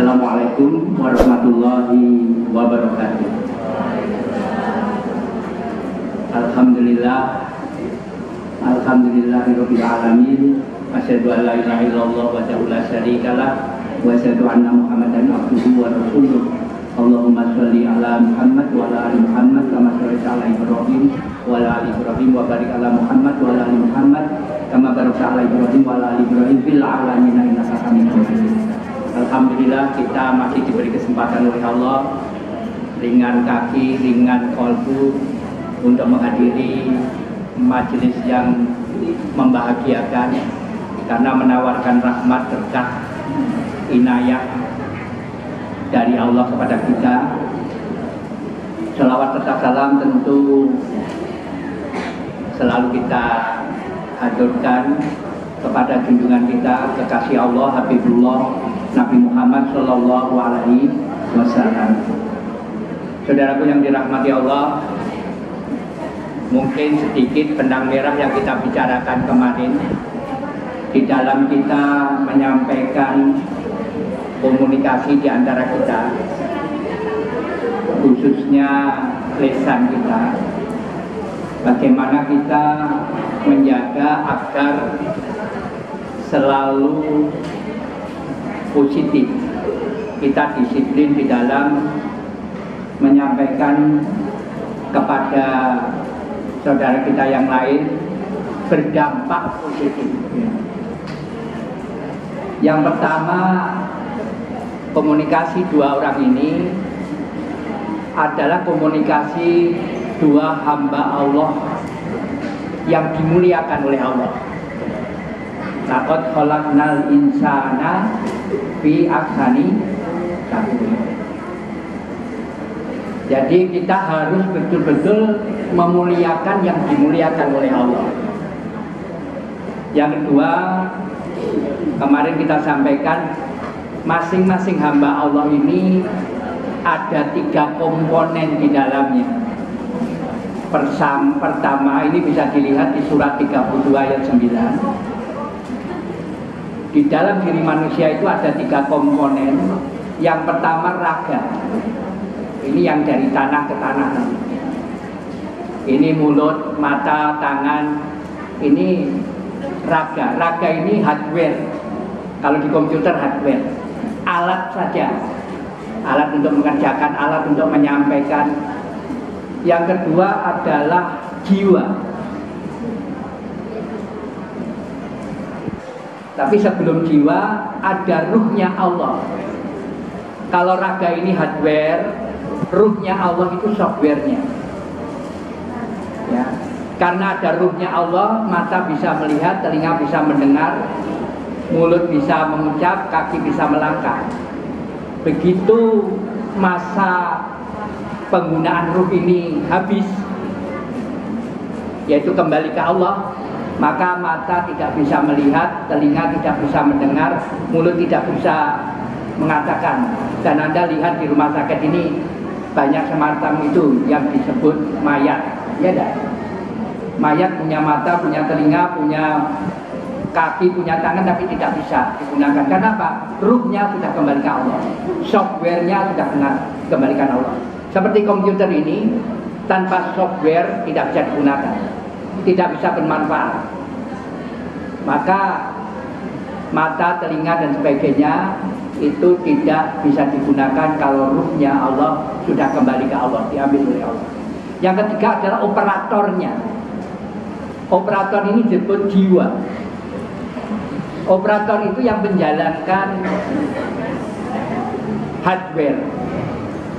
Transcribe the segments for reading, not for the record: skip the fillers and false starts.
Assalamualaikum warahmatullahi wabarakatuh. Alhamdulillahirabbil alamin. Asyhadu an la ilaha illallah wahdahu la syarikalah wa asyhadu anna Muhammadan abduhu wa rasuluh. Allahumma sholli ala Muhammad wa ala ali Muhammad kama shallaita ala Ibrahim wa ala ali Ibrahim wa barik ala Muhammad wa ala ali Muhammad kama barakta ala Ibrahim wa ala ali Ibrahim fil alamin innaka Hamidum Majid. Alhamdulillah kita masih diberi kesempatan oleh Allah, ringan kaki, ringan kolbu, untuk menghadiri majelis yang membahagiakan karena menawarkan rahmat, berkah, inayah dari Allah kepada kita. Shalawat serta salam tentu selalu kita haturkan kepada junjungan kita, kekasih Allah, Habibullah Nabi Muhammad Sallallahu Alaihi Wasallam. Saudaraku yang dirahmati Allah, mungkin sedikit benang merah yang kita bicarakan kemarin di dalam kita menyampaikan komunikasi di antara kita, khususnya lisan kita, bagaimana kita menjaga agar selalu positif, kita disiplin di dalam menyampaikan kepada saudara kita yang lain berdampak positif. Yang pertama, komunikasi dua orang ini adalah komunikasi dua hamba Allah yang dimuliakan oleh Allah. Laqad khalaqnal insana fi ahsani taqwim. Jadi kita harus betul-betul memuliakan yang dimuliakan oleh Allah. Yang kedua, kemarin kita sampaikan masing-masing hamba Allah ini ada 3 komponen di dalamnya. Pertama ini bisa dilihat di surat 32 ayat 9. Di dalam diri manusia itu ada 3 komponen. Yang pertama raga. Ini yang dari tanah ke tanah. Ini mulut, mata, tangan. Ini raga. Raga ini hardware. Kalau di komputer hardware. Alat saja. Alat untuk mengerjakan, alat untuk menyampaikan. Yang kedua adalah jiwa. Tapi sebelum jiwa ada ruhnya Allah. Kalau raga ini hardware, ruhnya Allah itu softwarenya. Ya, karena ada ruhnya Allah, mata bisa melihat, telinga bisa mendengar, mulut bisa mengucap, kaki bisa melangkah. Begitu masa penggunaan ruh ini habis, yaitu kembali ke Allah, maka mata tidak bisa melihat, telinga tidak bisa mendengar, mulut tidak bisa mengatakan. Dan Anda lihat di rumah sakit ini banyak semacam itu yang disebut mayat, ya dah. Mayat punya mata, punya telinga, punya kaki, punya tangan, tapi tidak bisa digunakan. Karena apa? Ruhnya sudah kembali ke Allah, softwarenya sudah kembalikan Allah. Seperti komputer ini, tanpa software tidak bisa digunakan, tidak bisa bermanfaat. Maka mata, telinga dan sebagainya itu tidak bisa digunakan kalau ruhnya Allah sudah kembali ke Allah, diambil oleh Allah. Yang ketiga adalah operatornya. Operator ini disebut jiwa. Operator itu yang menjalankan hardware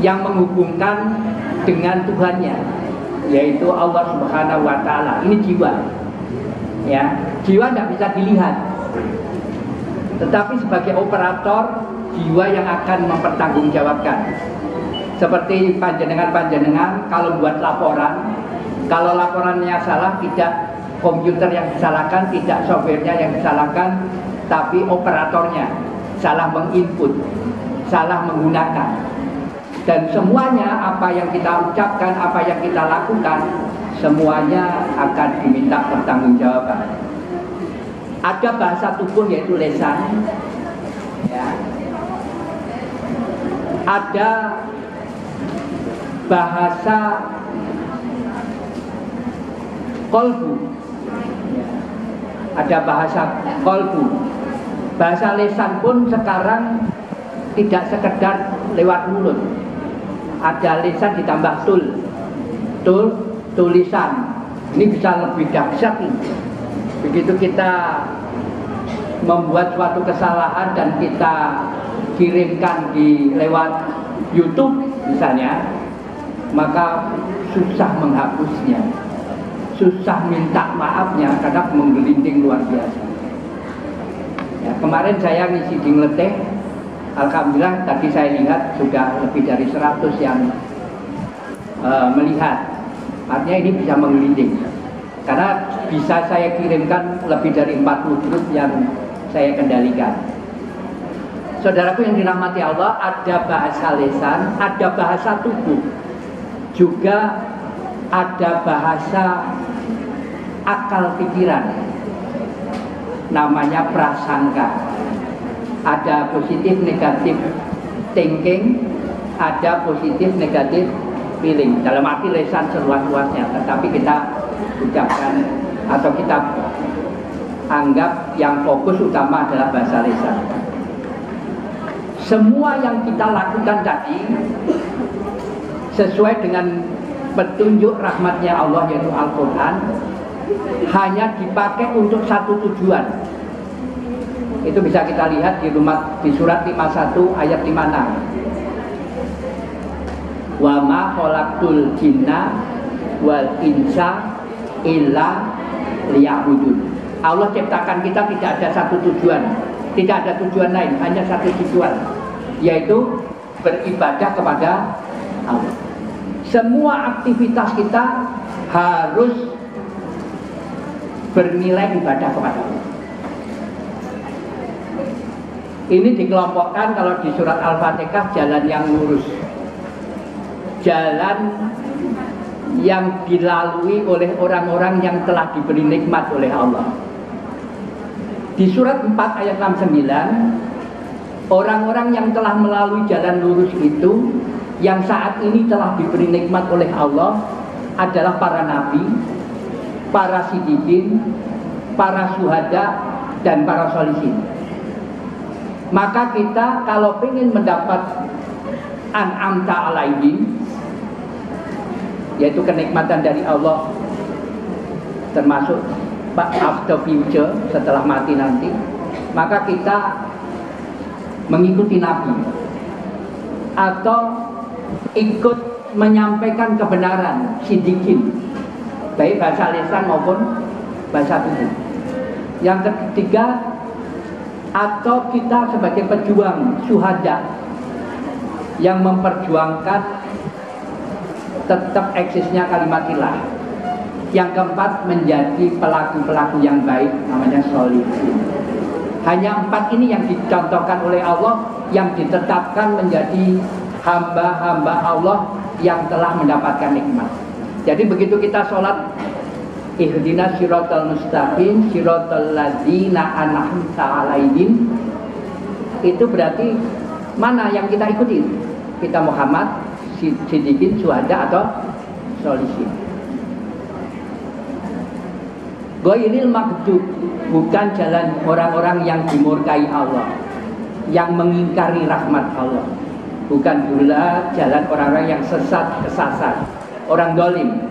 yang menghubungkan dengan Tuhannya, yaitu Allah Subhanahu wa Ta'ala. Ini jiwa. Ya, jiwa tidak bisa dilihat, tetapi sebagai operator, jiwa yang akan mempertanggungjawabkan. Seperti panjenengan kalau buat laporan, kalau laporannya salah, tidak komputer yang disalahkan, tidak softwarenya yang disalahkan, tapi operatornya salah menginput, salah menggunakan. Dan semuanya apa yang kita ucapkan, apa yang kita lakukan, semuanya akan diminta pertanggungjawaban. Ada bahasa tubuh yaitu lisan, ya. ada bahasa kolbu, ada bahasa kolbu. Bahasa lisan pun sekarang tidak sekedar lewat mulut, ada lisan ditambah tulisan. Ini bisa lebih dahsyat. Begitu kita membuat suatu kesalahan dan kita kirimkan lewat YouTube misalnya, maka susah menghapusnya, susah minta maafnya karena menggelinding luar biasa. Ya, kemarin saya ngisi di Ngleteh, alhamdulillah tadi saya lihat sudah lebih dari 100 yang melihat. Artinya ini bisa menggelinding, karena bisa saya kirimkan lebih dari 40 grup yang saya kendalikan. Saudaraku yang dirahmati Allah, ada bahasa lisan, ada bahasa tubuh, juga ada bahasa akal pikiran, namanya prasangka. Ada positif negatif thinking, ada positif negatif feeling. Dalam arti lisan seluas-luasnya, tetapi kita ucapkan atau kita anggap yang fokus utama adalah bahasa lisan. Semua yang kita lakukan tadi sesuai dengan petunjuk rahmatnya Allah, yaitu Al-Quran, hanya dipakai untuk satu tujuan. Itu bisa kita lihat di surat 51 ayat 56. Wa ma khalaqtul jinna wal insa illa liya'budun. Allah ciptakan kita tidak ada satu tujuan, tidak ada tujuan lain, hanya satu tujuan, yaitu beribadah kepada Allah. Semua aktivitas kita harus bernilai ibadah kepada Allah. Ini dikelompokkan kalau di surat Al-Fatihah, jalan yang lurus, jalan yang dilalui oleh orang-orang yang telah diberi nikmat oleh Allah. Di surat 4 ayat 69, orang-orang yang telah melalui jalan lurus itu, yang saat ini telah diberi nikmat oleh Allah, adalah para nabi, para siddiqin, para syuhada, dan para sholihin. Maka kita kalau ingin mendapat an'amta alaihim, yaitu kenikmatan dari Allah, termasuk after future, setelah mati nanti, maka kita mengikuti Nabi atau ikut menyampaikan kebenaran, siddiqin, baik bahasa lisan maupun bahasa tubuh. Yang ketiga, atau kita sebagai pejuang syuhada yang memperjuangkan tetap eksisnya kalimatillah. Yang keempat, menjadi pelaku-pelaku yang baik, namanya sholihin. Hanya 4 ini yang dicontohkan oleh Allah, yang ditetapkan menjadi hamba-hamba Allah yang telah mendapatkan nikmat. Jadi begitu kita sholat, ihdinas siratal mustaqim siratal ladzina an'amta alaihim, itu berarti mana yang kita ikuti? Kita Muhammad, siddiqin, syuhada, atau sholihin. Ghairil maghdub, bukan jalan orang-orang yang dimurkai Allah, yang mengingkari rahmat Allah. Bukan pula jalan orang-orang yang sesat, kesasar, orang dolim.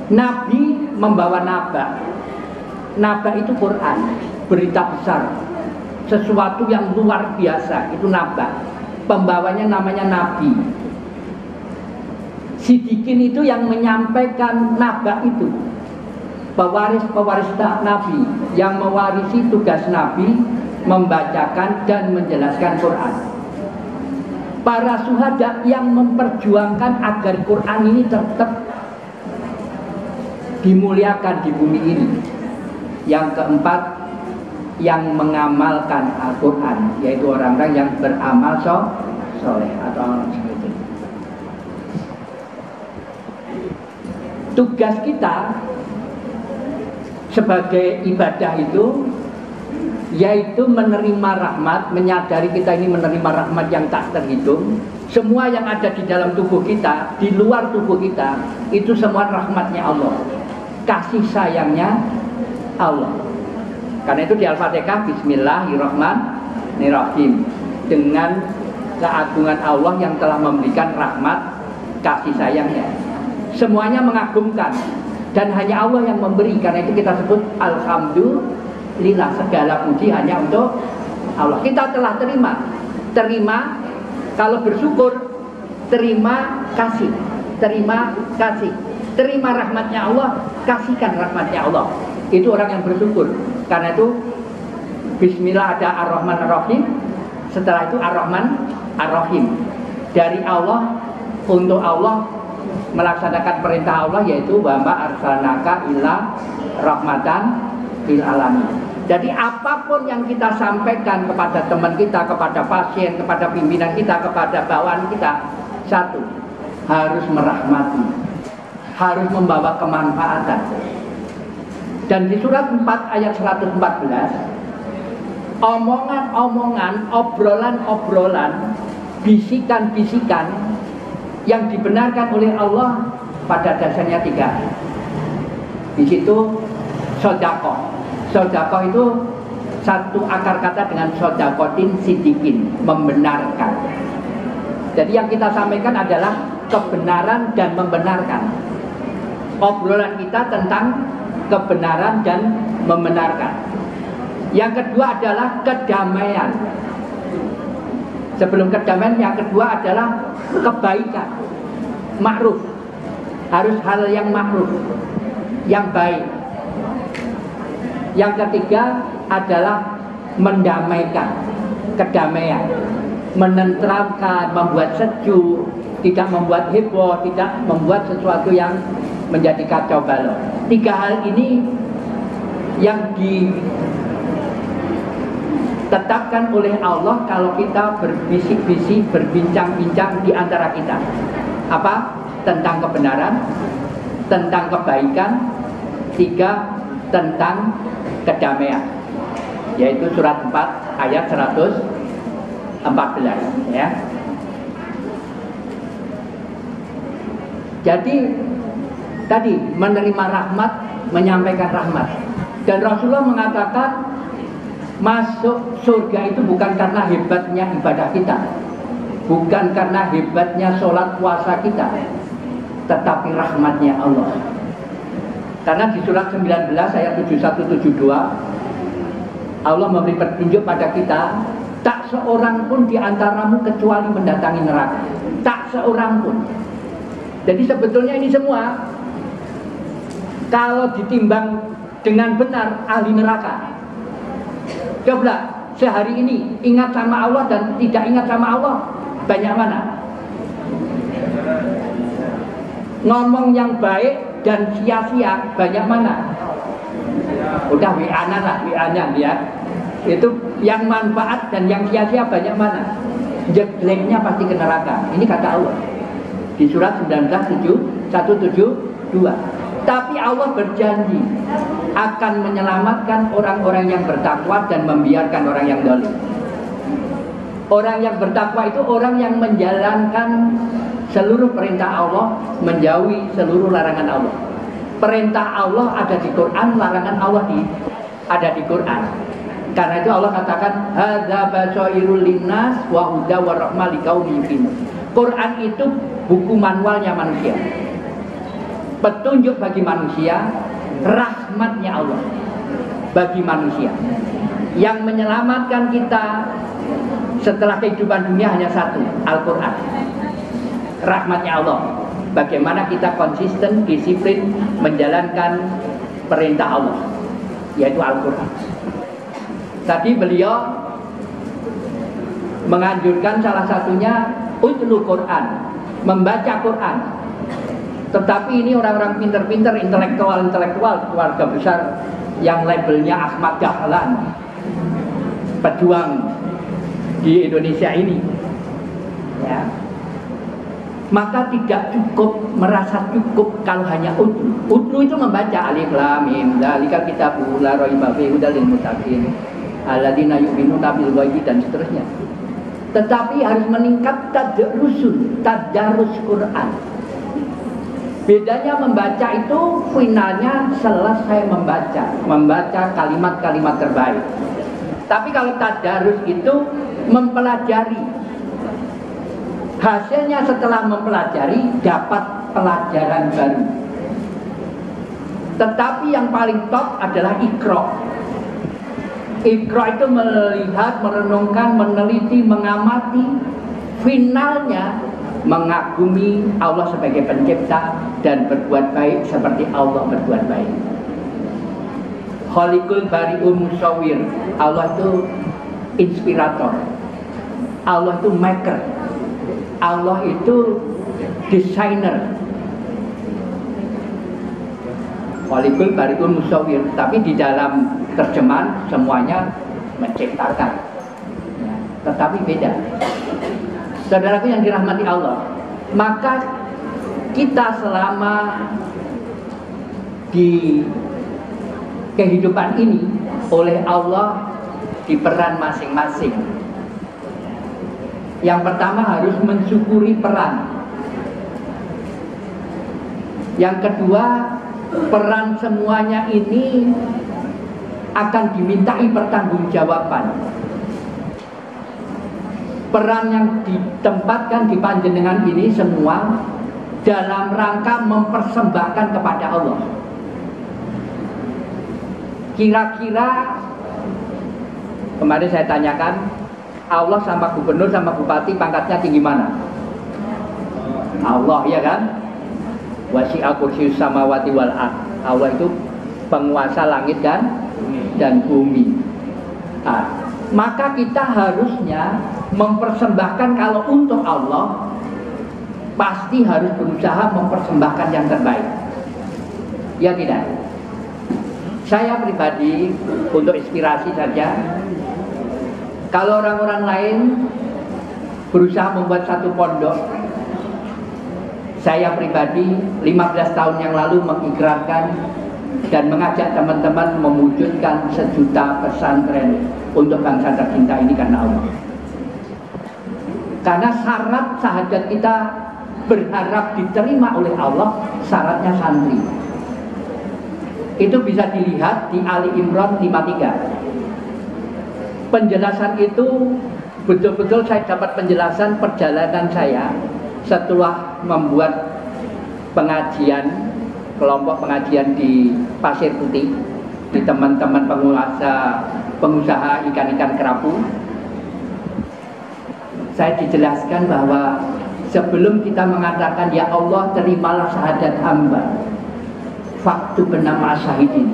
Nabi membawa naba. Naba itu Quran, berita besar, sesuatu yang luar biasa, itu naba. Pembawanya namanya Nabi. Siddiqin itu yang menyampaikan naba itu, pewaris Nabi, yang mewarisi tugas Nabi membacakan dan menjelaskan Quran. Para syuhada yang memperjuangkan agar Quran ini tetap dimuliakan di bumi ini. Yang keempat, yang mengamalkan Al-Quran, yaitu orang-orang yang beramal soleh atau amal seperti itu. Tugas kita sebagai ibadah itu yaitu menerima rahmat, menyadari kita ini menerima rahmat yang tak terhitung. Semua yang ada di dalam tubuh kita, di luar tubuh kita, itu semua rahmatnya Allah, kasih sayangnya Allah. Karena itu di Al-Fatihah, Bismillahirrahmanirrahim, dengan keagungan Allah yang telah memberikan rahmat, kasih sayangnya. Semuanya mengagumkan, dan hanya Allah yang memberi. Karena itu kita sebut Alhamdulillah, segala puji hanya untuk Allah. Kita telah terima, kalau bersyukur, terima kasih, terima rahmatnya Allah, kasihkan rahmatnya Allah. Itu orang yang bersyukur. Karena itu Bismillah ada Ar-Rahman Ar-Rahim, setelah itu Ar-Rahman Ar-Rahim, dari Allah untuk Allah, melaksanakan perintah Allah, yaitu wa ma arsalnaka illa rahmatan lil alamin. Jadi apapun yang kita sampaikan kepada teman kita, kepada pasien, kepada pimpinan kita, kepada bawahan kita, satu, harus merahmati, harus membawa kemanfaatan. Dan di surat 4 ayat 114, omongan-omongan, obrolan-obrolan, bisikan-bisikan yang dibenarkan oleh Allah pada dasarnya 3. Di situ sodaqah. Sodaqah itu satu akar kata dengan sodakotin sidikin, membenarkan. Jadi yang kita sampaikan adalah kebenaran dan membenarkan. Obrolan kita tentang kebenaran dan membenarkan. Yang kedua adalah kedamaian. Sebelum kedamaian, yang kedua adalah kebaikan, ma'ruf. Harus hal yang ma'ruf, yang baik. Yang ketiga adalah mendamaikan, kedamaian, menenteramkan, membuat sejuk, tidak membuat heboh, tidak membuat sesuatu yang menjadi kacau balau. 3 hal ini yang ditetapkan oleh Allah kalau kita berbisik-bisik, berbincang-bincang di antara kita. Apa? Tentang kebenaran, tentang kebaikan. 3, tentang kedamaian, yaitu surat 4 ayat 114 ya. Jadi tadi menerima rahmat, menyampaikan rahmat. Dan Rasulullah mengatakan masuk surga itu bukan karena hebatnya ibadah kita, bukan karena hebatnya sholat puasa kita, tetapi rahmatnya Allah. Karena di surat 19 ayat 71-72 Allah memberi petunjuk pada kita, tak seorang pun di antaramu kecuali mendatangi neraka. Tak seorang pun. Jadi sebetulnya ini semua kalau ditimbang dengan benar ahli neraka. Coba sehari ini ingat sama Allah dan tidak ingat sama Allah, banyak mana? Ngomong yang baik dan sia-sia banyak mana? Udah WA-an lah, WA-nya ya. Itu yang manfaat dan yang sia-sia banyak mana? Jeleknya pasti ke neraka. Ini kata Allah di surat 19:172. Tapi Allah berjanji akan menyelamatkan orang-orang yang bertakwa dan membiarkan orang yang zalim. Orang yang bertakwa itu orang yang menjalankan seluruh perintah Allah, menjauhi seluruh larangan Allah. Perintah Allah ada di Quran, larangan Allah ada di Quran. Karena itu Allah katakan hadza basyairul linnas wa huda wa rahmah liqaumin yuqinun. Quran itu buku manualnya manusia, petunjuk bagi manusia, rahmatnya Allah bagi manusia. Yang menyelamatkan kita setelah kehidupan dunia hanya satu, Al-Quran. Rahmatnya Allah, bagaimana kita konsisten, disiplin menjalankan perintah Allah, yaitu Al-Quran. Tadi beliau menganjurkan salah satunya utlul Quran, membaca Quran. Tetapi ini orang-orang pinter-pinter, intelektual, keluarga besar yang labelnya Ahmad Dahlan, pejuang di Indonesia ini, ya. Maka tidak cukup, merasa cukup kalau hanya utlu. Utlu itu membaca alif lam mim, dzalikal kitabu la raiba fihi hudal lil muttaqin. alladzina yu'minuna bil ghaibi dan seterusnya. Tetapi harus meningkat tadarus Quran. Bedanya membaca itu finalnya selesai membaca kalimat-kalimat terbaik. Tapi kalau tadarus itu mempelajari. Hasilnya setelah mempelajari dapat pelajaran baru. Tetapi yang paling top adalah Iqra. Iqra itu melihat, merenungkan, meneliti, mengamati. Finalnya mengagumi Allah sebagai pencipta dan berbuat baik seperti Allah berbuat baik. Khaliqul Bari'ul Musawwir. Allah itu inspirator. Allah itu maker. Allah itu desainer. Khaliqul Bari'ul Musawwir. Tapi di dalam terjemahan semuanya menciptakan. Ya, tetapi beda. Saudaraku yang dirahmati Allah, maka kita selama di kehidupan ini oleh Allah diperan masing-masing. Yang pertama harus mensyukuri peran. Yang kedua, peran semuanya ini akan dimintai pertanggungjawaban. Peran yang ditempatkan di panjenengan ini semua dalam rangka mempersembahkan kepada Allah. Kira-kira kemarin saya tanyakan, Allah sama gubernur sama bupati pangkatnya tinggi mana? Allah, ya kan? Wasi'a kursiyyus samawati wal ardh. Allah itu penguasa langit dan bumi. Nah, maka kita harusnya mempersembahkan, kalau untuk Allah pasti harus berusaha mempersembahkan yang terbaik. Ya tidak? Saya pribadi untuk inspirasi saja, kalau orang-orang lain berusaha membuat satu pondok, saya pribadi 15 tahun yang lalu mengikrarkan dan mengajak teman-teman mewujudkan 1 juta pesantren untuk bangsa tercinta ini karena Allah. Karena syarat syahadat kita berharap diterima oleh Allah, syaratnya santri. Itu bisa dilihat di Ali Imran 53. Penjelasan itu betul-betul saya dapat penjelasan perjalanan saya setelah membuat pengajian, kelompok pengajian di Pasir Putih, di teman-teman pengusaha ikan-ikan kerapu. Saya dijelaskan bahwa sebelum kita mengatakan ya Allah terimalah syahadat hamba, faktu benama syahidin,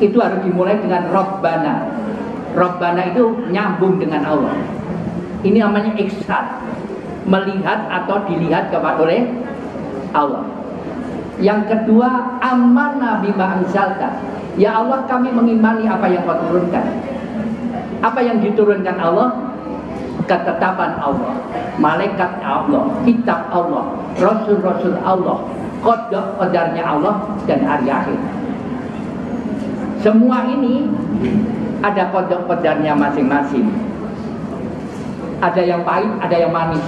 itu harus dimulai dengan Rabbana. Rabbana itu nyambung dengan Allah. Ini namanya ihsan, melihat atau dilihat kepada oleh Allah. Yang kedua, amanna bima anzalta. Ya Allah, kami mengimani apa yang Kau turunkan. Apa yang diturunkan Allah? Ketetapan Allah, malaikat Allah, kitab Allah, rasul-rasul Allah, qadarnya Allah, dan hari akhir. Semua ini ada qadarnya masing-masing. Ada yang pahit, ada yang manis.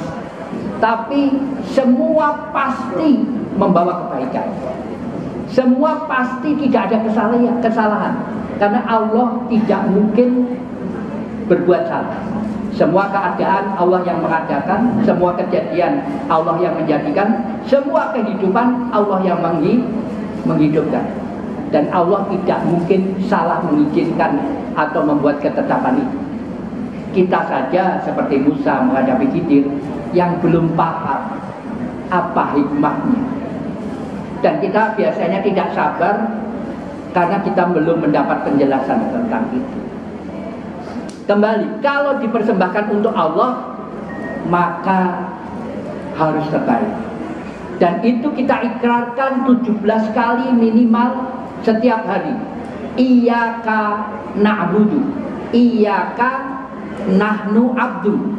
Tapi semua pasti membawa kebaikan. Semua pasti tidak ada kesalahan. Karena Allah tidak mungkin berbuat salah. Semua keadaan Allah yang mengadakan, semua kejadian Allah yang menjadikan, semua kehidupan Allah yang menghidupkan. Dan Allah tidak mungkin salah mengizinkan atau membuat ketetapan itu. Kita saja seperti Musa menghadapi Khidir yang belum paham apa hikmahnya. Dan kita biasanya tidak sabar karena kita belum mendapat penjelasan tentang itu. Kembali, kalau dipersembahkan untuk Allah, maka harus terbaik. Dan itu kita ikrarkan 17 kali minimal setiap hari. Iyyaka na'budu, iyyaka nahnu abdu.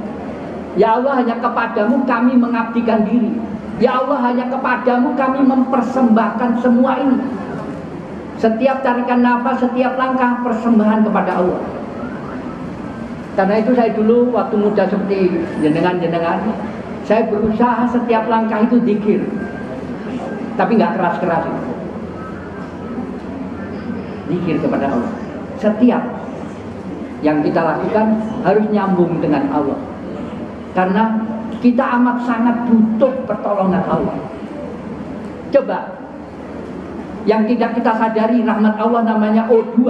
Ya Allah, hanya kepadamu kami mengabdikan diri. Ya Allah, hanya kepadamu kami mempersembahkan semua ini. Setiap tarikan nafas, setiap langkah persembahan kepada Allah. Karena itu saya dulu waktu muda seperti jenengan-jenengan, saya berusaha setiap langkah itu zikir, tapi nggak keras-keras itu. Zikir kepada Allah. Setiap yang kita lakukan harus nyambung dengan Allah. Karena kita amat sangat butuh pertolongan Allah. Coba, yang tidak kita sadari rahmat Allah namanya O2.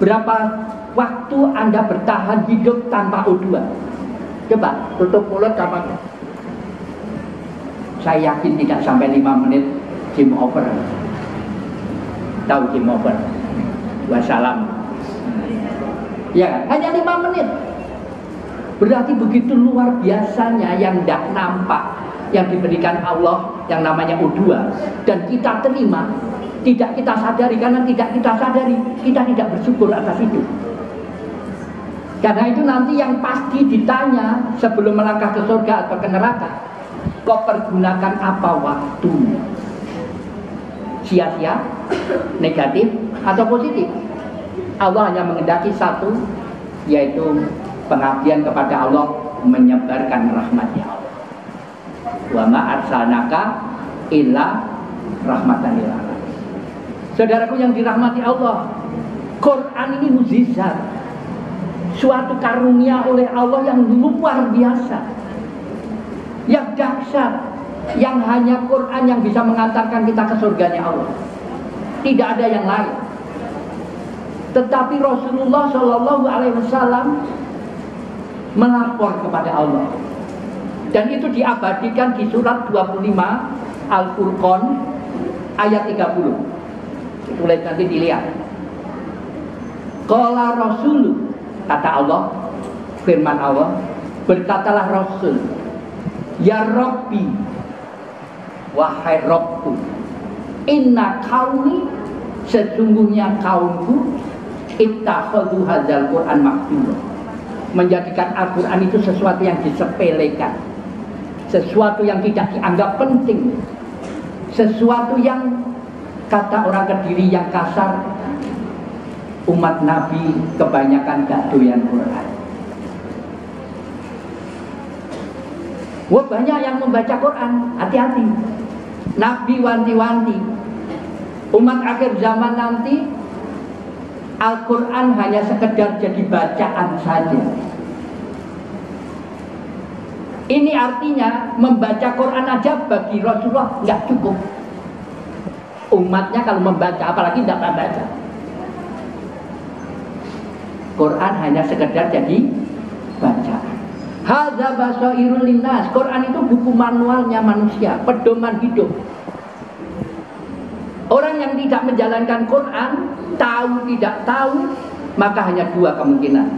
Berapa waktu Anda bertahan hidup tanpa O2? Coba, tutup mulut kapan? Saya yakin tidak sampai 5 menit game over. Tahu game over? Wassalam. Ya, hanya 5 menit. Berarti begitu luar biasanya yang tidak nampak yang diberikan Allah yang namanya O2, dan kita terima, tidak kita sadari. Karena tidak kita sadari, kita tidak bersyukur atas itu. Karena itu nanti yang pasti ditanya sebelum melangkah ke surga atau ke neraka, kau pergunakan apa waktu? Sia-sia, negatif atau positif? Allah hanya mengendaki satu, yaitu pengabdian kepada Allah, menyebarkan rahmat-Nya Allah. Wa ma arsalnaka illa rahmatan lil alamin. Saudaraku yang dirahmati Allah, Quran ini mukjizat, suatu karunia oleh Allah yang luar biasa, yang dahsyat, yang hanya Quran yang bisa mengantarkan kita ke surganya Allah. Tidak ada yang lain. Tetapi Rasulullah Shallallahu Alaihi Wasallam melapor kepada Allah, dan itu diabadikan di surat 25 Al-Furqan ayat 30. Boleh nanti dilihat. Qala Rasul, kata Allah, firman Allah, berkatalah Rasul, ya Rabbi, wahai Rabbku, inna qaumi, sesungguhnya kaumku, ittakhadhu hadzal Qur'an mahjura, menjadikan Al-Quran itu sesuatu yang disepelekan, sesuatu yang tidak dianggap penting, sesuatu yang, kata orang Kediri yang kasar, umat Nabi kebanyakan gak doyan Quran. Wah, banyak yang membaca Quran, hati-hati. Nabi wanti-wanti, umat akhir zaman nanti Al-Quran hanya sekedar jadi bacaan saja. Ini artinya membaca Quran aja bagi Rasulullah nggak cukup. Umatnya kalau membaca, apalagi tidak membaca. Quran hanya sekedar jadi bacaan. Hadza basairul linnas. Quran itu buku manualnya manusia, pedoman hidup. Orang yang tidak menjalankan Quran, tahu tidak tahu, maka hanya dua kemungkinan.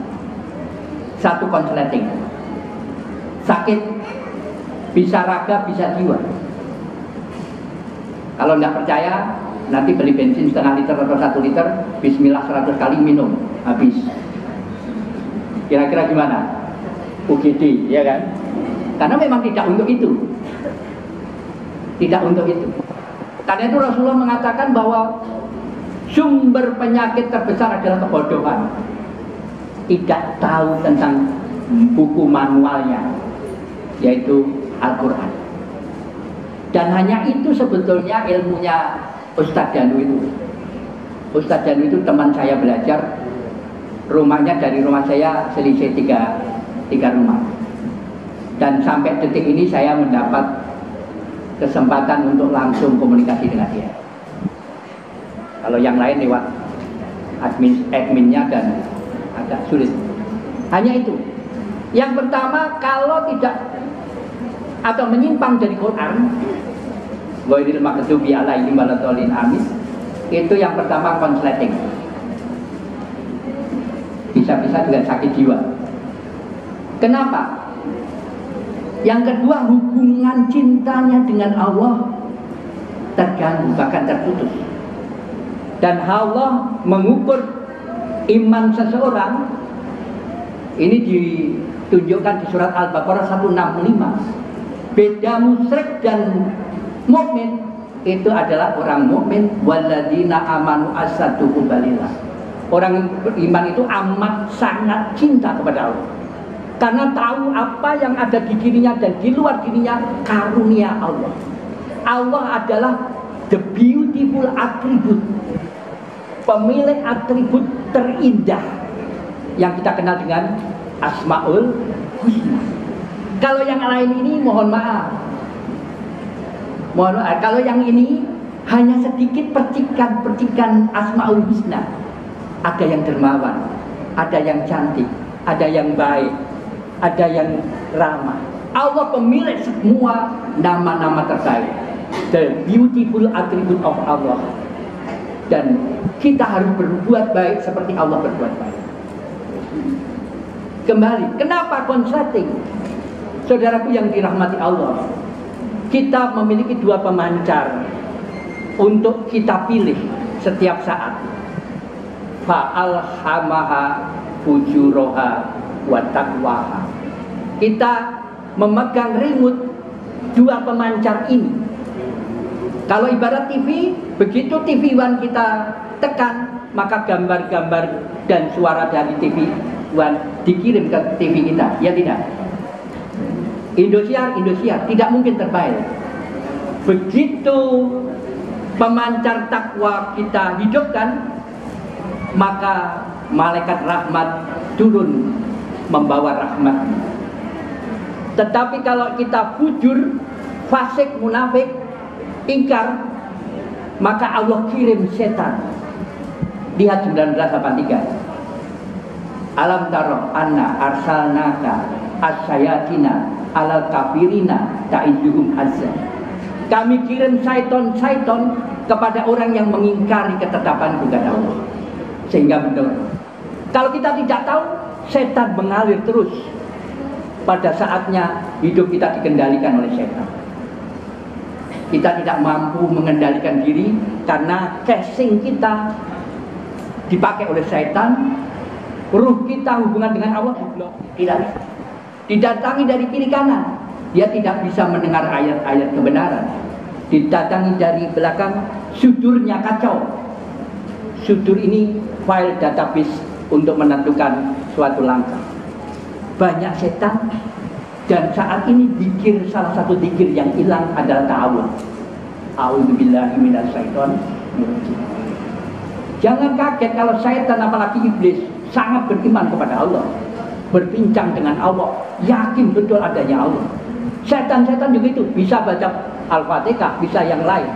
Satu, konsleting, sakit, bisa raga, bisa jiwa. Kalau tidak percaya, nanti beli bensin setengah liter atau 1 liter, bismillah 100 kali minum, habis. Kira-kira gimana? UGD, ya kan? Karena memang tidak untuk itu. Tidak untuk itu. Karena itu Rasulullah mengatakan bahwa sumber penyakit terbesar adalah kebodohan. Tidak tahu tentang buku manualnya, yaitu Al-Quran. Dan hanya itu sebetulnya ilmunya Ustadz Danu itu. Ustadz Danu itu teman saya belajar, rumahnya dari rumah saya selisih tiga rumah. Dan sampai detik ini saya mendapat kesempatan untuk langsung komunikasi dengan dia. Kalau yang lain lewat adminnya dan agak sulit. Hanya itu. Yang pertama, kalau tidak atau menyimpang dari Quran, ghairil maghdubi alaihim waladhdallin, amin, itu yang pertama konsleting. Bisa-bisa juga sakit jiwa. Kenapa? Yang kedua, hubungan cintanya dengan Allah terganggu, bahkan terputus. Dan Allah mengukur iman seseorang ini ditunjukkan di surat Al-Baqarah 165. Beda musyrik dan mukmin itu adalah orang mukmin, walladzina amanu asaddu hubbalillah. Orang yang beriman itu amat sangat cinta kepada Allah, karena tahu apa yang ada di dirinya dan di luar dirinya karunia Allah. Allah adalah the beautiful attribute, pemilik atribut terindah yang kita kenal dengan Asmaul Husna. Kalau yang lain ini mohon maaf, kalau yang ini hanya sedikit percikan-percikan Asmaul Husna. Ada yang dermawan, ada yang cantik, ada yang baik, ada yang ramah. Allah pemilik semua nama-nama terbaik, the beautiful attribute of Allah. Dan kita harus berbuat baik seperti Allah berbuat baik. Kembali, kenapa konsleting? Saudaraku yang dirahmati Allah, kita memiliki dua pemancar untuk kita pilih setiap saat. Fa'alhamaha fujuroha wa taqwaha. Kita memegang remote dua pemancar ini. Kalau ibarat TV, begitu TV One kita tekan, maka gambar-gambar dan suara dari TV One dikirim ke TV kita, ya tidak? Indosiar tidak mungkin terbaik. Begitu pemancar takwa kita hidupkan, maka malaikat rahmat turun membawa rahmat. Tetapi kalau kita fujur, fasik, munafik, ingkar, maka Allah kirim setan. Lihat 1983. Alam taro anna arsalnaka asyayatina alal kafirina ta'izuhum azza. Kami kirim syaiton kepada orang yang mengingkari ketetapan kata Allah. Sehingga benar. Kalau kita tidak tahu, setan mengalir terus. Pada saatnya hidup kita dikendalikan oleh setan. Kita tidak mampu mengendalikan diri karena casing kita dipakai oleh setan. Ruh kita hubungan dengan Allah tidak bisa. Didatangi dari kiri kanan, dia tidak bisa mendengar ayat-ayat kebenaran. Didatangi dari belakang, sudurnya kacau. Sudur ini file database untuk menentukan suatu langkah. Banyak setan, dan saat ini zikir, salah satu zikir yang hilang adalah ta'awud. A'udzubillahi minasyaitonir rajim. Jangan kaget kalau setan apalagi iblis sangat beriman kepada Allah, berbincang dengan Allah, yakin betul adanya Allah. Setan-setan juga itu bisa baca Al-Fatihah, bisa yang lain.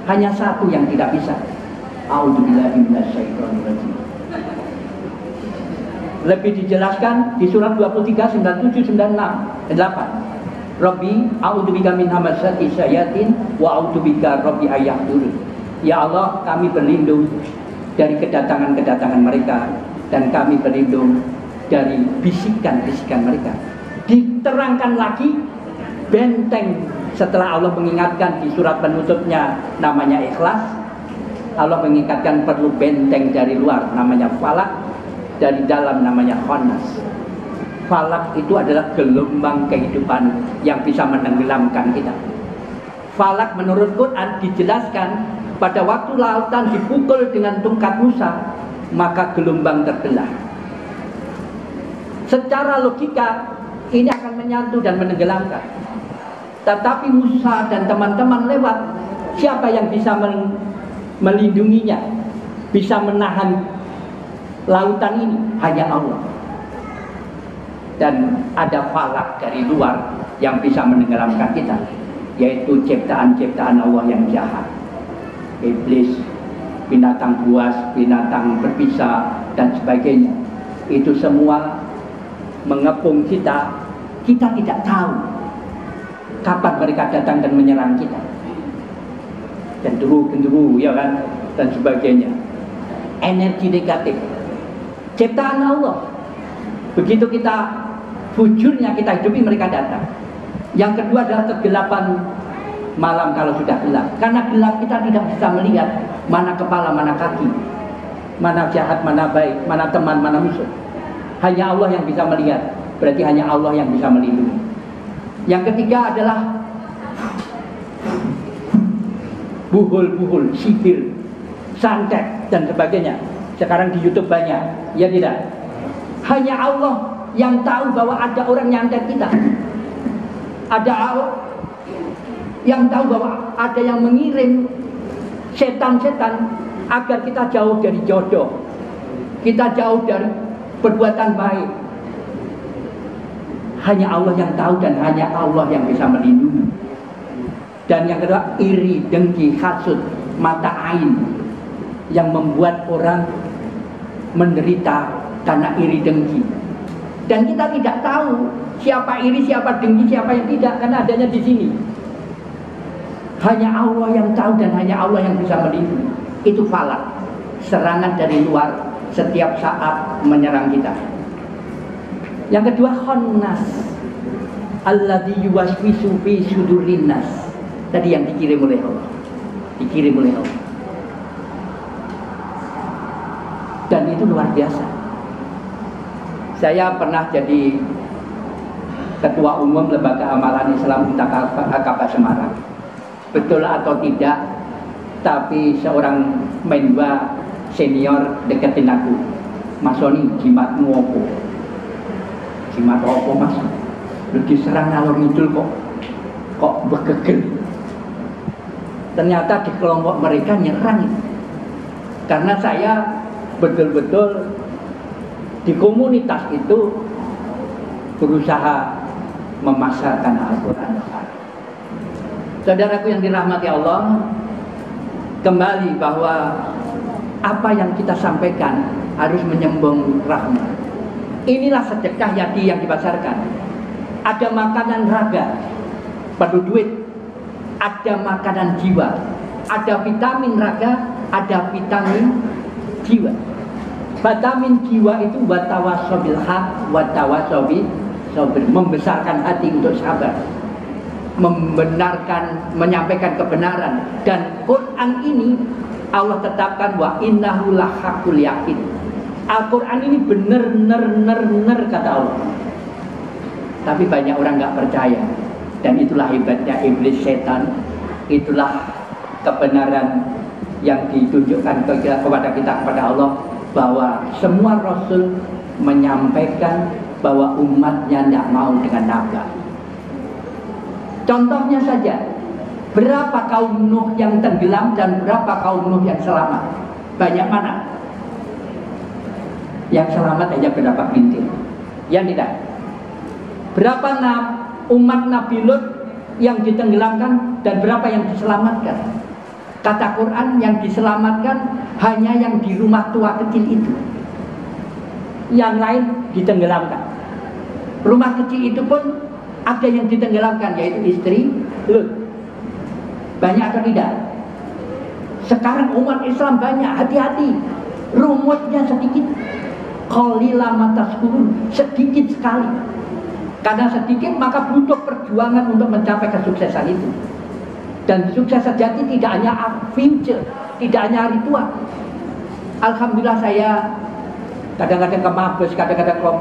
Hanya satu yang tidak bisa. A'udzubillahi minasyaitonir rajim. Lebih dijelaskan di surat 23, 97, 96, 8. Rabbi a'udzubika min hamazati syayatin wa a'udzubika rabbi ayahdurun. Ya Allah, kami berlindung dari kedatangan-kedatangan mereka, dan kami berlindung dari bisikan-bisikan mereka. Diterangkan lagi benteng setelah Allah mengingatkan di surat penutupnya namanya Ikhlas. Allah mengingatkan perlu benteng dari luar namanya Falak, dari dalam namanya Khannas. Falak itu adalah gelombang kehidupan yang bisa menenggelamkan kita. Falak menurut Quran dijelaskan pada waktu lautan dipukul dengan tongkat Musa, maka gelombang terbelah. Secara logika ini akan menyatu dan menenggelamkan. Tetapi Musa dan teman-teman lewat, siapa yang bisa melindunginya, bisa menahan lautan ini? Hanya Allah. Dan ada falak dari luar yang bisa menenggelamkan kita, yaitu ciptaan-ciptaan Allah yang jahat. Iblis, binatang buas, binatang berbisa, dan sebagainya. Itu semua mengepung kita. Kita tidak tahu kapan mereka datang dan menyerang kita. Gendruwo, ya kan, dan sebagainya. Energi negatif, ciptaan Allah. Begitu kita fujurnya, kita hidupi, mereka datang. Yang kedua adalah kegelapan malam kalau sudah gelap. Karena gelap kita tidak bisa melihat mana kepala, mana kaki, mana jahat, mana baik, mana teman, mana musuh. Hanya Allah yang bisa melihat. Berarti hanya Allah yang bisa melindungi. Yang ketiga adalah buhul-buhul, sihir, santet, dan sebagainya. Sekarang di YouTube banyak, ya tidak? Hanya Allah yang tahu bahwa ada orang nyantet kita. Ada Allah yang tahu bahwa ada yang mengirim setan-setan agar kita jauh dari jodoh, kita jauh dari perbuatan baik. Hanya Allah yang tahu dan hanya Allah yang bisa melindungi. Dan yang kedua, iri, dengki, hasud, mata ain yang membuat orang menderita karena iri dengki. Dan kita tidak tahu siapa iri, siapa dengki, siapa yang tidak, karena adanya di sini. Hanya Allah yang tahu dan hanya Allah yang bisa melindungi. Itu falak, serangan dari luar setiap saat menyerang kita. Yang kedua, khannas, alladzi yuwaswisu fi sudurin nas. Tadi yang dikirim oleh Allah, dikirim oleh Allah. Dan itu luar biasa. Saya pernah jadi ketua umum lembaga amalan Islam Akabah Semarang. Betul atau tidak, tapi seorang menwa senior deketin aku. Mas Soni, jimatmu opo? Jimat opo mas? Lu diserang ngalor ngidul kok begegel. Ternyata di kelompok mereka nyerang. Karena saya betul-betul di komunitas itu berusaha memasarkan Al-Quran. Saudaraku yang dirahmati Allah, kembali bahwa apa yang kita sampaikan harus menyembung rahmat. Inilah sedekah yadi yang dipasarkan. Ada makanan raga, perlu duit. Ada makanan jiwa, ada vitamin raga, ada vitamin jiwa. Vitamin jiwa itu watawasobil haq, watawasobil sabir, membesarkan hati untuk sabar, membenarkan, menyampaikan kebenaran. Dan Quran ini Allah tetapkan wa innahu lahaqul yakin. Al-Quran ini benar kata Allah. Tapi banyak orang nggak percaya. Dan itulah hebatnya iblis setan. Itulah kebenaran yang ditunjukkan kepada kita, kepada Allah, bahwa semua Rasul menyampaikan bahwa umatnya tidak mau dengan naga. Contohnya saja, berapa kaum Nuh yang tenggelam dan berapa kaum Nuh yang selamat? Banyak mana? Yang selamat hanya berapa bintil. Yang tidak. Berapa umat Nabi Lut yang ditenggelamkan dan berapa yang diselamatkan? Kata Quran, yang diselamatkan hanya yang di rumah tua kecil itu. Yang lain ditenggelamkan. Rumah kecil itu pun ada yang ditenggelamkan, yaitu istri Lut. Banyak atau tidak? Sekarang umat Islam banyak, hati-hati. Rumusnya sedikit. Qalila mataskurun, sedikit sekali. Karena sedikit maka butuh perjuangan untuk mencapai kesuksesan itu. Dan sukses sejati tidak hanya future, tidak hanya hari tua. Alhamdulillah saya kadang-kadang ke Mabes, kadang-kadang ke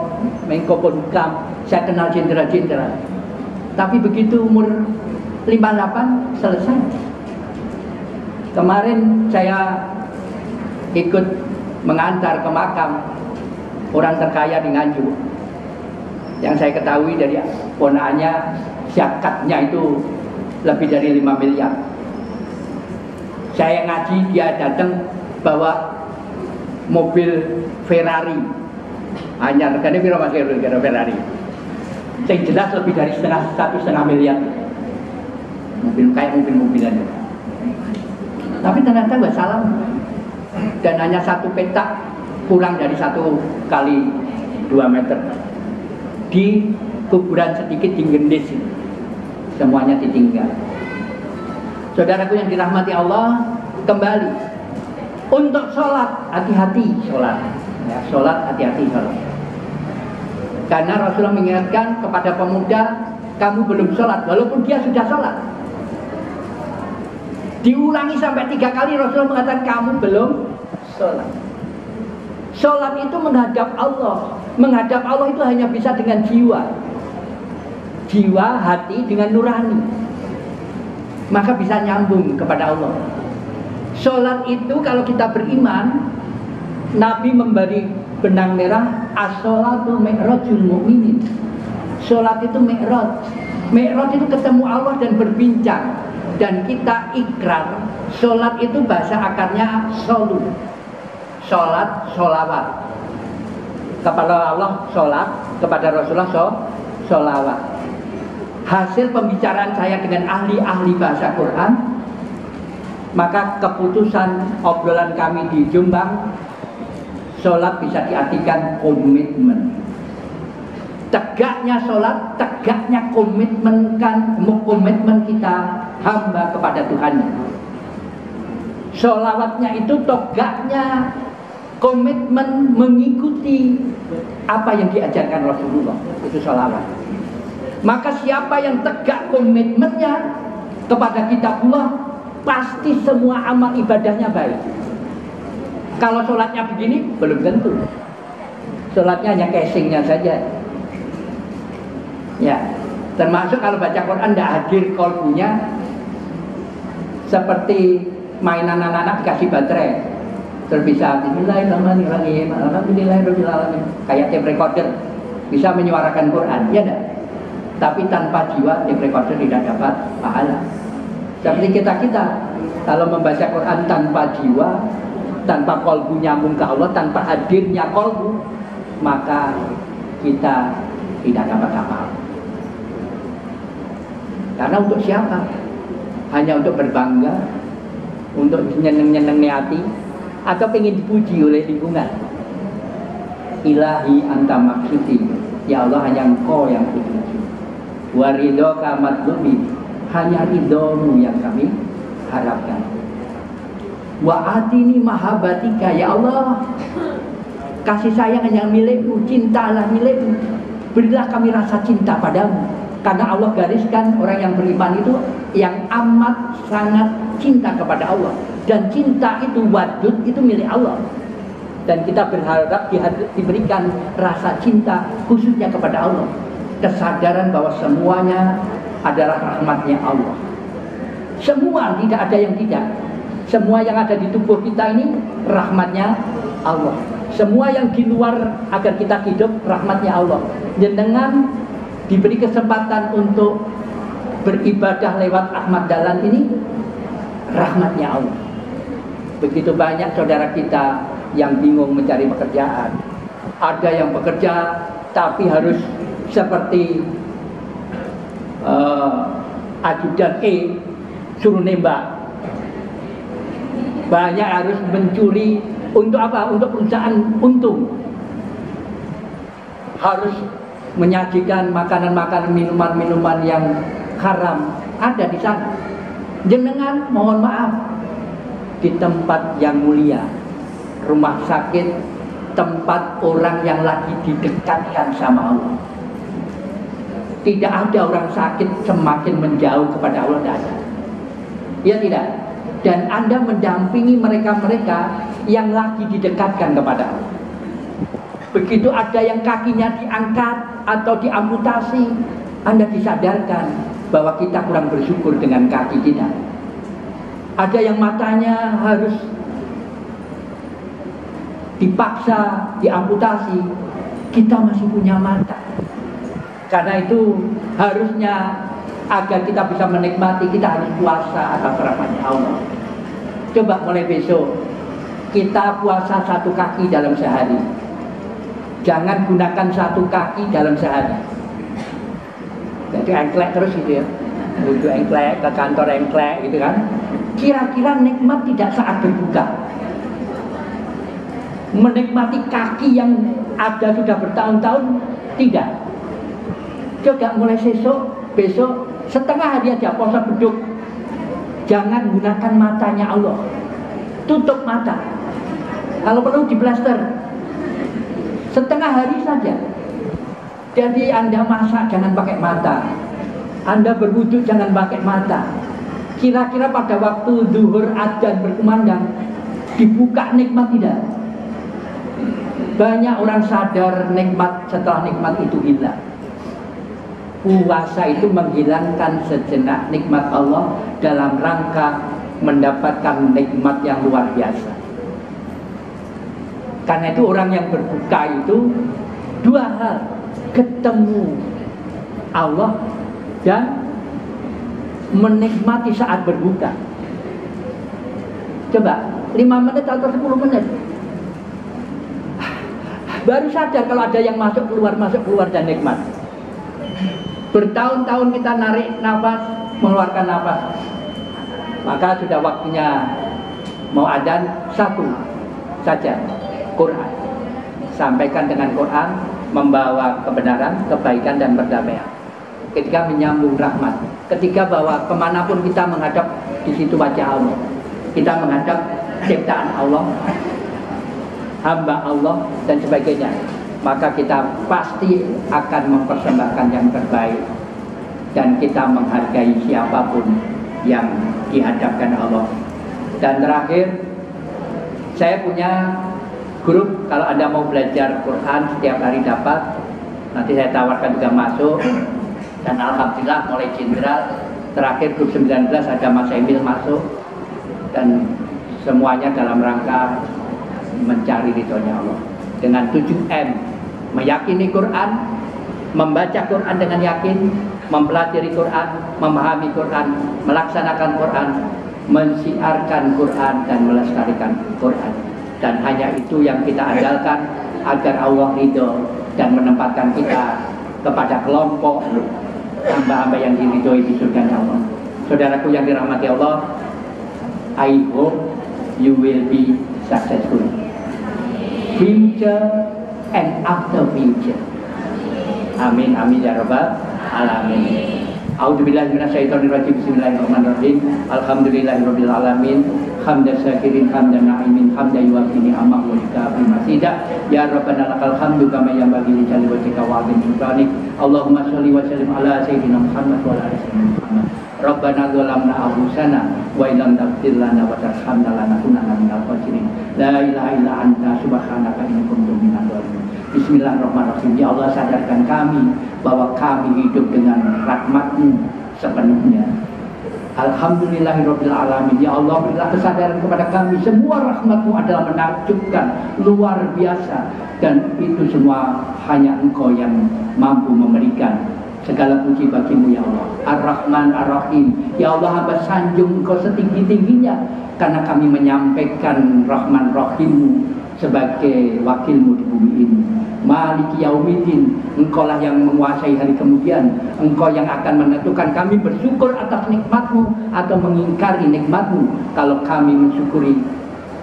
Menko Polhukam, saya kenal jenderal-jenderal. Tapi begitu umur 58 selesai. Kemarin saya ikut mengantar ke makam orang terkaya di Nganjuk. Yang saya ketahui dari ponakannya, zakatnya itu lebih dari 5 miliar. Saya ngaji, dia datang bawa mobil Ferrari. Hanya regane piro Mas Ferrari? Yang jelas lebih dari 1,5 miliar. Mobil kayak mobil-mobilan. Tapi ternyata gak salam. Dan hanya satu petak, kurang dari 1 kali 2 meter. Di kuburan sedikit di Gendis, semuanya ditinggal. Saudaraku yang dirahmati Allah, kembali untuk sholat, hati-hati sholat. Ya, sholat, hati-hati sholat. Karena Rasulullah mengingatkan kepada pemuda, kamu belum sholat, walaupun dia sudah sholat. Diulangi sampai 3 kali Rasulullah mengatakan kamu belum sholat. Sholat itu menghadap Allah. Menghadap Allah itu hanya bisa dengan jiwa. Jiwa, hati dengan nurani. Maka bisa nyambung kepada Allah. Sholat itu kalau kita beriman, Nabi memberi benang merah, as-sholatu mi'rajul mu'minin. Sholat itu mi'raj. Mi'raj itu ketemu Allah dan berbincang. Dan kita ikrar, sholat itu bahasa akarnya sholu. Sholat, sholawat. Kepada Allah sholat, kepada Rasulullah sholawat. Hasil pembicaraan saya dengan ahli-ahli bahasa Quran, maka keputusan obrolan kami di Jombang, sholat bisa diartikan komitmen. Tegaknya sholat, tegaknya komitmen kita hamba kepada Tuhan. Sholawatnya itu tegaknya komitmen mengikuti apa yang diajarkan Rasulullah. Itu sholawat. Maka siapa yang tegak komitmennya kepada kitabullah, pasti semua amal ibadahnya baik. Kalau sholatnya begini, belum tentu. Sholatnya hanya casingnya saja. Ya, termasuk kalau baca Quran tidak hadir kolbunya, seperti mainan anak-anak dikasih baterai, terus bisa Bismillahirrahmanirrahim, Alhamdulillahirrahmanirrahim, kayak tape recorder, bisa menyuarakan Quran, ya enggak? Tapi tanpa jiwa tape recorder tidak dapat pahala. Seperti kita kalau membaca Quran tanpa jiwa, tanpa kolbu nyambung ke Allah, tanpa hadirnya kolbu, maka kita tidak dapat apa-apa. Karena untuk siapa? Hanya untuk berbangga, untuk nyeneng-nyeneng hati, atau pengen dipuji oleh lingkungan. Ilahi anta maksudi, ya Allah hanya engkau yang kupuji. Wa ridhoka matlubi, hanya ridhomu yang kami harapkan. Wa atini mahabbatika, ya Allah kasih sayang yang milikmu, cintalah milikmu, berilah kami rasa cinta padamu. Karena Allah gariskan orang yang beriman itu yang amat sangat cinta kepada Allah. Dan cinta itu wadud, itu milik Allah. Dan kita berharap diberikan rasa cinta khususnya kepada Allah. Kesadaran bahwa semuanya adalah rahmatnya Allah. Semua, tidak ada yang tidak. Semua yang ada di tubuh kita ini rahmatnya Allah. Semua yang di luar agar kita hidup rahmatnya Allah. Dengan diberi kesempatan untuk beribadah lewat Ahmad Dahlan ini rahmatnya Allah. Begitu banyak saudara kita yang bingung mencari pekerjaan. Ada yang bekerja tapi harus seperti ajudan suruh nembak. Banyak harus mencuri untuk apa? Untuk perusahaan untung. Harus menyajikan makanan-makanan, minuman-minuman yang haram ada di sana. Jenengan mohon maaf, di tempat yang mulia, rumah sakit, tempat orang yang lagi didekatkan sama Allah. Tidak ada orang sakit semakin menjauh kepada Allah, tidak ada. Ya tidak. Dan Anda mendampingi mereka-mereka yang lagi didekatkan kepada Allah. Begitu ada yang kakinya diangkat atau diamputasi, Anda disadarkan bahwa kita kurang bersyukur dengan kaki kita. Ada yang matanya harus dipaksa diamputasi, kita masih punya mata. Karena itu harusnya agar kita bisa menikmati, kita harus puasa atas rahmatnya Allah. Coba mulai besok kita puasa satu kaki dalam sehari. Jangan gunakan satu kaki dalam sehari. Jadi engklek terus gitu ya. Menuju engklek, ke kantor engklek gitu kan. Kira-kira nikmat tidak saat berbuka. Menikmati kaki yang ada sudah bertahun-tahun, tidak. Coba mulai besok setengah hari aja puasa beduk. Jangan gunakan matanya Allah. Tutup mata. Kalau perlu diplaster. Setengah hari saja. Jadi Anda masak jangan pakai mata. Anda berwudu jangan pakai mata. Kira-kira pada waktu zuhur adzan berkumandang, dibuka nikmat tidak? Banyak orang sadar nikmat setelah nikmat itu hilang. Puasa itu menghilangkan sejenak nikmat Allah dalam rangka mendapatkan nikmat yang luar biasa. Karena itu orang yang berbuka itu dua hal, ketemu Allah dan menikmati saat berbuka. Coba 5 menit atau 10 menit baru sadar kalau ada yang masuk keluar dan nikmat. Bertahun-tahun kita narik nafas, mengeluarkan nafas, maka sudah waktunya mau adzan. Satu saja, Quran. Sampaikan dengan Quran, membawa kebenaran, kebaikan dan perdamaian. Ketika menyambung rahmat, ketika bahwa kemanapun kita menghadap, di situ wajah Allah. Kita menghadap ciptaan Allah, hamba Allah dan sebagainya, maka kita pasti akan mempersembahkan yang terbaik dan kita menghargai siapapun yang dihadapkan Allah. Dan terakhir, saya punya grup, kalau Anda mau belajar Quran setiap hari dapat, nanti saya tawarkan juga masuk. Dan alhamdulillah mulai jenderal, terakhir grup 19 ada Mas Emil masuk, dan semuanya dalam rangka mencari ridhonya Allah dengan 7M: meyakini Quran, membaca Quran dengan yakin, mempelajari Quran, memahami Quran, melaksanakan Quran, mensiarkan Quran dan melestarikan Quran. Dan hanya itu yang kita andalkan agar Allah ridho dan menempatkan kita kepada kelompok hamba-hamba yang diridhoi di surganya Allah. Saudaraku yang dirahmati Allah, I hope you will be successful. Future and after future. Amin amin ya rabbal alamin. A'udzubillahi minasyaitonirrajim. Bismillahirrahmanirrahim. Alhamdulillahirabbil alamin. Hamdan syakirin hamdan na'imin hamdan yuwafi ni'amahu wa yukafi masidah. Ya Rabbana lakal hamdu kama yanbaghi li jalali wajhika wa 'azimi sultanik. Allahumma shalli wa sallim ala sayyidina Muhammad wa ala ali sayyidina Muhammad. Rabbana dzalamna anfusana wa illam taghfir lana wa tarhamna lanakunanna minal khasirin. La ilaha illa anta subhanaka inni kuntu minadz dzalimin. Bismillahirrahmanirrahim. Ya Allah, sadarkan kami bahwa kami hidup dengan rahmat-Mu sepenuhnya. Alhamdulillahirabbil alamin. Ya Allah, berilah kesadaran kepada kami, semua rahmat-Mu adalah menakjubkan, luar biasa, dan itu semua hanya Engkau yang mampu memberikan. Segala puji bagimu ya Allah, Ar-Rahman Ar-Rahim. Ya Allah, hamba sanjung Engkau setinggi-tingginya karena kami menyampaikan Rahman Rahim-Mu sebagai wakilmu di bumi ini. Maliki Yaumiddin, Engkaulah yang menguasai hari kemudian. Engkau yang akan menentukan kami bersyukur atas nikmat-Mu atau mengingkari nikmat-Mu. Kalau kami mensyukuri,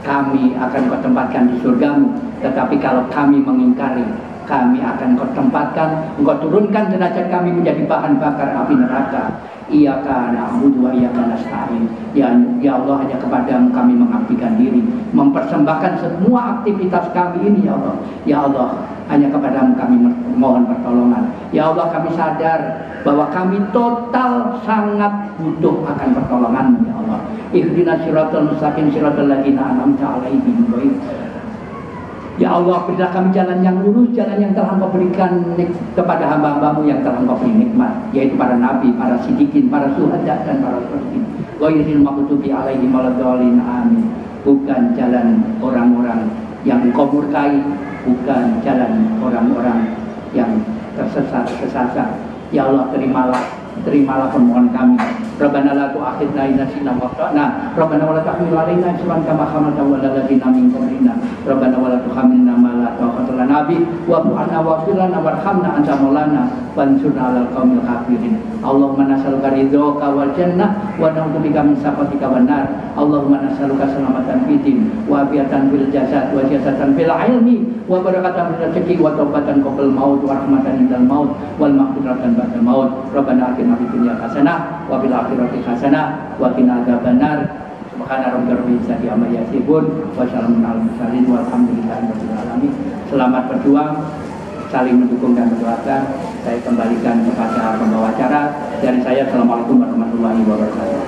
kami akan Kau tempatkan di surga-Mu. Tetapi kalau kami mengingkari, kami akan Kau tempatkan, Engkau turunkan derajat kami menjadi bahan bakar api neraka. Iyyaka na'budu wa iyyaka nasta'in. Ya Allah, hanya kepadamu kami mengabdikan diri, mempersembahkan semua aktivitas kami ini ya Allah. Ya Allah, hanya kepadamu kami mohon pertolongan. Ya Allah, kami sadar bahwa kami total sangat butuh akan pertolongan-Mu ya Allah. Ihdinas siratal mustaqim siratal ladzina an'amta 'alaihim. Ya Allah, berilah kami jalan yang lurus, jalan yang telah Engkau berikan kepada hamba-hamba-Mu yang telah Engkau beri nikmat, yaitu para nabi, para siddiqin, para syuhada dan para sholihin. Ghairil maghdubi 'alaihim waladdallin. Amin. Bukan jalan orang-orang yang Engkau murkai, bukan jalan orang-orang yang tersesat. Ya Allah, terimalah permohonan kami. Rabbana la tu'akhidna in nasina wa akhtana. Rabbana wa la tahmil 'alaina isran kama hamaltahu 'alal ladzina min qablina. Rabbana wa la tuhammilna ma la taqata lana bih wa'fu 'anna waghfir lana warhamna anta maulana wansurna 'alal qaumil kafirin. Allahumma nas'aluka ridhaka wal jannah wa na'udzubika min sakhatika wan nar. Allahumma nas'aluka salamatan fid din wa afiatan fil jasad wa sihatan fil ilmi wa barakatan fil rizqi wa taubatan qabla maut wa rahmatan indal maut wal maghfiratan ba'da maut. Rabbana atina fid dunya hasanah wa fil akhirati hasanah wa qina adzabannar. Subhana rabbika rabbil izzati amma yasifun wa salamun alal mursalin walhamdulillahi rabbil alamin. Selamat berjuang, saling mendukung dan mendoakan. Saya kembalikan kepada pembawa acara. Dari saya, assalamualaikum warahmatullahi wabarakatuh.